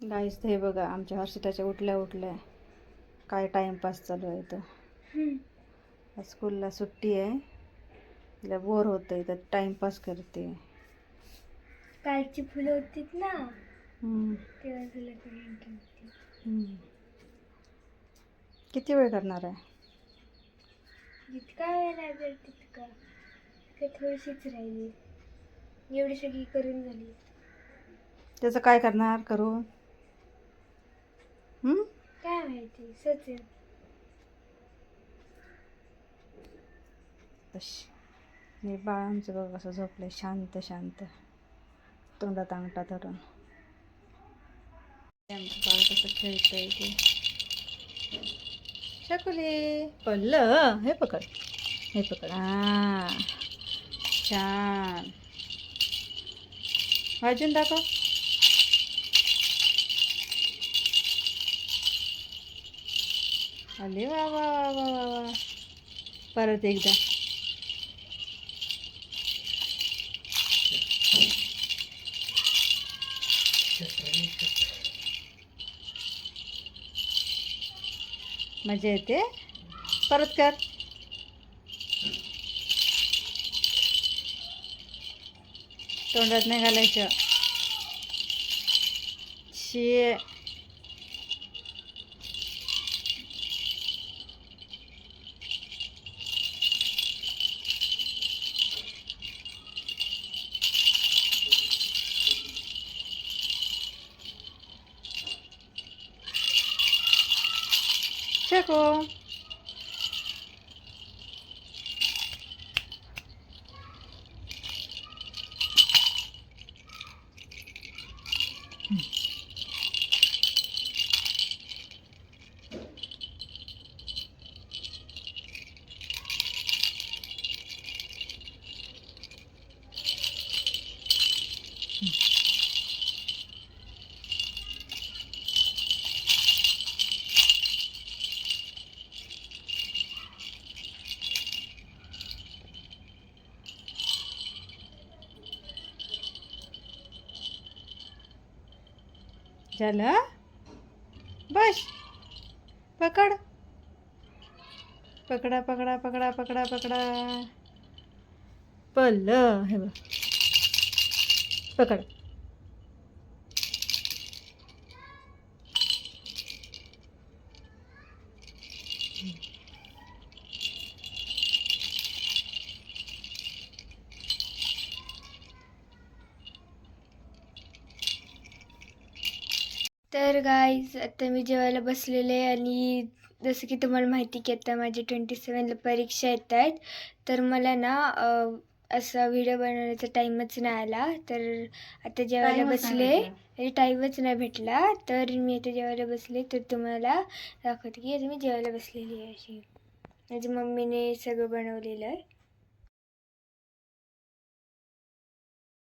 गाईस हे बघा आमच्या हर्षिताच्या उठल्या उठल्या काय टाइमपास चालू आहे तर स्कूलला सुट्टी आहे. तिला बोर होतंय तर टाइमपास करते. कालची फुलं होतीत ना हम्म. तेव्हा तुला करून ठेवते. हम्म. किती वेळ करणार आहे? जितका वेळ लागेल तितका. ते थोडीशीच राहिली, एवढी सगळी करून झाली. त्याचं काय करणार करून? काय माहिती सचिन. हे बाळ आमचं बघ कसं झोपलंय शांत शांत, तोंडात अंगठा धरून. आमचं बाळ कसं खेळतंय ते. शकुली पडलं, हे पकड, हे पकड. छान, वाजून दाखव. अरे वा वा वा वा वा वा. परत एकदा. मजा येते. परत कर. तोंडात नाही घालायचं. शी. शकू. झालं. बस. पकड. पकडा पकडा पकडा पकडा पकडा. पडलं. हे बघ. पकड. तर गाईज आता मी जेवायला बसलेले आणि जसं की तुम्हाला माहिती की आता माझी 27ला परीक्षा येत आहेत. तर मला ना असा व्हिडिओ बनवण्याचा टाईमच नाही आला. तर आता जेवायला बसले, टाईमच नाही भेटला. तर मी आता जेवायला बसले तर तुम्हाला दाखवते की आता मी जेवायला बसलेली आहे. अशी माझ्या मम्मीने सगळं बनवलेलं आहे.